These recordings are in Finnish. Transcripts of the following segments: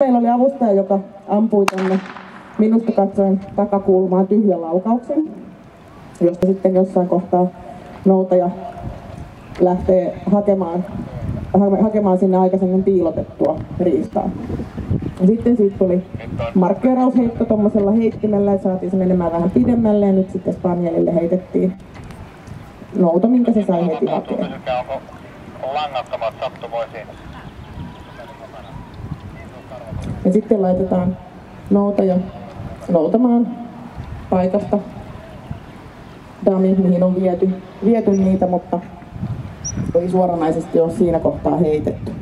Meillä oli avustaja, joka ampui tuonne minusta katsoen takakulmaan tyhjän laukauksen, josta sitten jossain kohtaa noutaja lähtee hakemaan sinne aikaisemmin piilotettua riistaa. Ja sitten siitä tuli markkeerausheitto tuommoisella heittimellä, että saatiin se menemään vähän pidemmälle, ja nyt sitten spanielille heitettiin nouto, minkä se sai heti hakea. Langattomat sattumoisiin. Ja sitten laitetaan noutaja noutamaan paikasta dami, mihin on viety niitä, mutta ei suoranaisesti ole siinä kohtaa heitetty.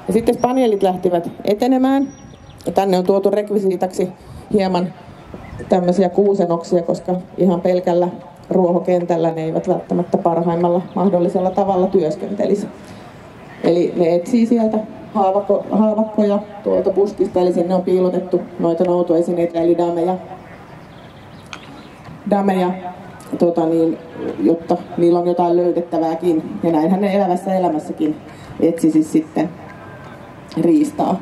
Ja sitten spanielit lähtivät etenemään. Ja tänne on tuotu rekvisiitaksi hieman tämmöisiä kuusenoksia, koska ihan pelkällä ruohokentällä ne eivät välttämättä parhaimmalla mahdollisella tavalla työskentelisi. Eli ne etsii sieltä haavakkoja tuolta buskista, eli sinne on piilotettu noita noutoesineitä, eli dameja, jotta niillä on jotain löydettävääkin. Ja näinhän ne elävässä elämässäkin etsisi sitten riistaa.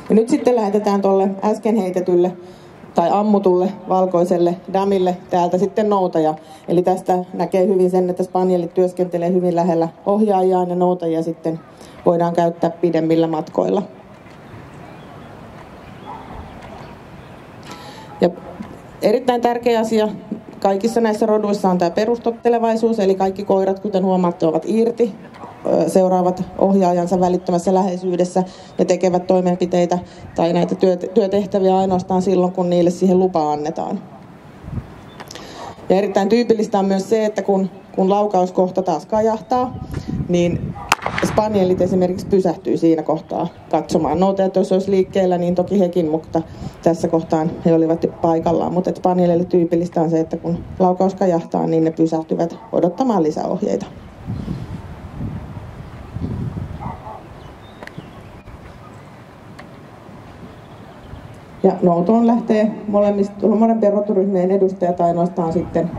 Ja nyt sitten lähetetään tuolle äsken heitetylle tai ammutulle valkoiselle damille täältä sitten noutaja. Eli tästä näkee hyvin sen, että spanielit työskentelee hyvin lähellä ohjaajaa ja noutajia sitten voidaan käyttää pidemmillä matkoilla. Ja erittäin tärkeä asia kaikissa näissä roduissa on tämä perustottelevaisuus, eli kaikki koirat, kuten huomaatte, ovat irti, seuraavat ohjaajansa välittömässä läheisyydessä ja tekevät toimenpiteitä tai näitä työtehtäviä ainoastaan silloin, kun niille siihen lupa annetaan. Ja erittäin tyypillistä on myös se, että kun laukauskohta taas kajahtaa, niin spanielit esimerkiksi pysähtyy siinä kohtaa katsomaan. Noutajat, jos olisi liikkeellä, niin toki hekin, mutta tässä kohtaan he olivat paikallaan. Mutta spanielille tyypillistä on se, että kun laukaus kajahtaa, niin ne pysähtyvät odottamaan lisäohjeita. Ja noutoon lähtee molempien roturyhmien edustajat ainoastaan sitten,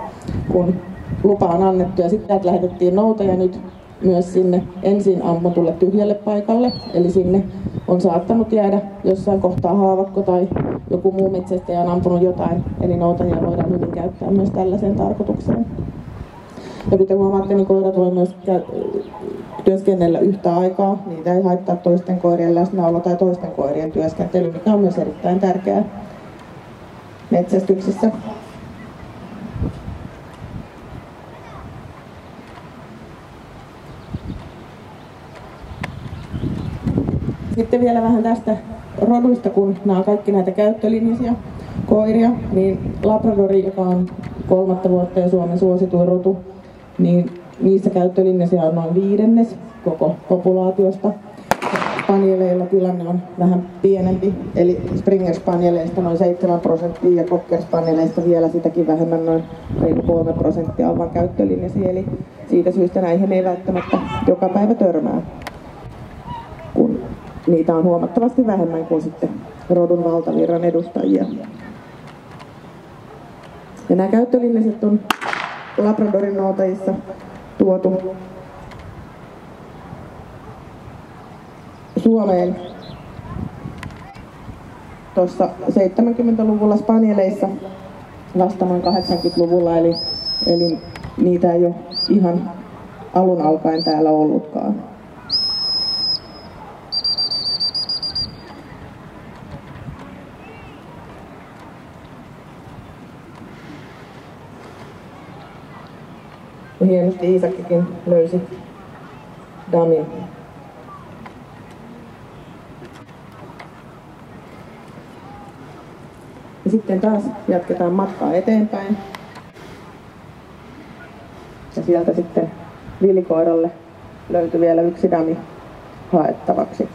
kun lupa on annettu. Ja sitten lähetettiin noutaja nyt myös sinne ensin ammutulle tyhjälle paikalle. Eli sinne on saattanut jäädä jossain kohtaa haavakko tai joku muu metsästäjä on ampunut jotain. Eli noutajia voidaan hyvin käyttää myös tällaiseen tarkoitukseen. Ja kuten huomaatte, niin koirat voi myös työskennellä yhtä aikaa. Niitä ei haittaa toisten koirien läsnäolo tai toisten koirien työskentely, mikä on myös erittäin tärkeää metsästyksessä. Sitten vielä vähän tästä roduista, kun nämä on kaikki näitä käyttölinjaisia koiria, niin Labradori, joka on 3 vuotta ja Suomen suosituin rotu, niin niissä käyttölinjaisia on noin 1/5 koko populaatiosta. Spanieleilla tilanne on vähän pienempi, eli Springer Spanieleista noin 7% ja Cocker Spanieleista vielä sitäkin vähemmän, noin 3% on vain käyttölinjaisia. Eli siitä syystä näihin ei välttämättä joka päivä törmää, kun niitä on huomattavasti vähemmän kuin sitten rodun valtavirran edustajia. Ja nämä käyttölinjaiset on Labradorin noutajissa tuotu Suomeen tuossa 70-luvulla, spanieleissa vasta noin 80-luvulla, eli niitä ei ole ihan alun alkaen täällä ollutkaan. Ja hienosti Iisakkikin löysi damin. Ja sitten taas jatketaan matkaa eteenpäin. Ja sieltä sitten villikoiralle löytyi vielä yksi dami haettavaksi.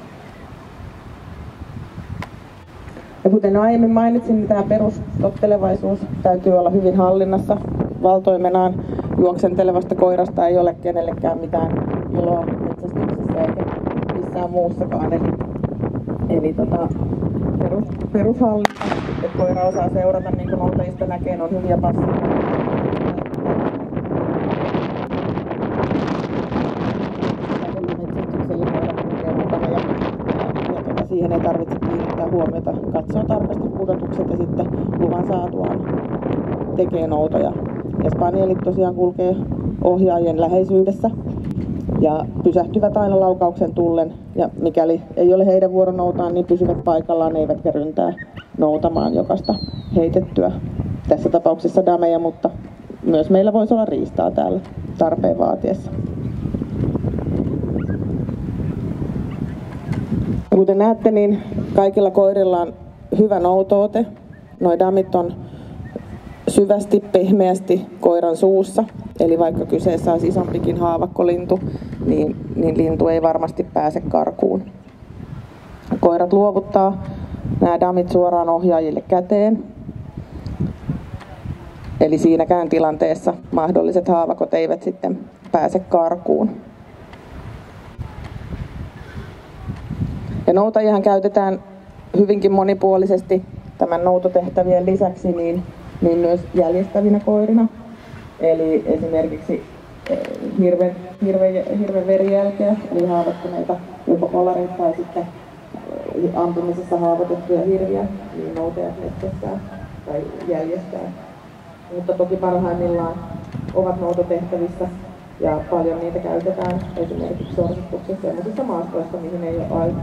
Ja kuten aiemmin mainitsin, niin tämä perustottelevaisuus täytyy olla hyvin hallinnassa. Valtoimenaan juoksentelevasta koirasta ei ole kenellekään mitään iloa metsästyksessä eikä missään muussakaan. Eli perushallinta, että koira osaa seurata, niin kuin noutajista näkee, on hyviä passeja. Metsästyksellä siihen ei tarvitse kiinnittää huomiota, katsoo tarkasti pudotukset ja sitten luvan saatuaan tekee noutoja. Ja spanielit tosiaan kulkee ohjaajien läheisyydessä ja pysähtyvät aina laukauksen tullen. Ja mikäli ei ole heidän vuoro noutaan, niin pysyvät paikallaan, eivätkä ryntää noutamaan jokaista heitettyä. Tässä tapauksessa dameja, mutta myös meillä voisi olla riistaa täällä tarpeen vaatiessa. Ja kuten näette, niin kaikilla koirilla on hyvä noutoote. Noi damit on syvästi, pehmeästi koiran suussa. Eli vaikka kyseessä olisi isompikin haavakkolintu, niin lintu ei varmasti pääse karkuun. Koirat luovuttaa nämä damit suoraan ohjaajille käteen. Eli siinäkään tilanteessa mahdolliset haavakot eivät sitten pääse karkuun. Ja noutajiahan käytetään hyvinkin monipuolisesti tämän noutotehtävien lisäksi niin myös jäljestävinä koirina. Eli esimerkiksi hirven verijälkeä, eli haavoittuneita joko kolareita tai sitten ampumisessa haavoitettuja hirviä, niin noutajat metsästää tai jäljestää. Mutta toki parhaimmillaan ovat noutotehtävissä ja paljon niitä käytetään esimerkiksi sorsistuksessa sellaisissa maastoissa, mihin ei ole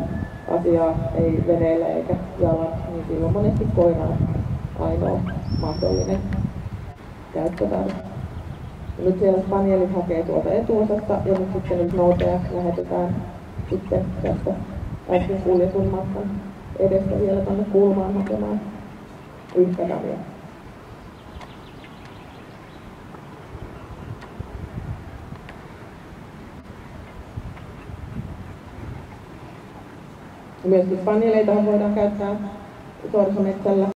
asiaa, ei veneellä eikä jalan, niin silloin monesti koira on ainoa mahdollinen käyttötarve. Nyt siellä spanielit hakee tuolta etuosasta ja nyt sitten noutaja lähetetään sitten tästä äsken kuljetun matkan edestä vielä tänne kulmaan hakemaan yhtä damia. Myöskin spanieleita voidaan käyttää sorsametsällä.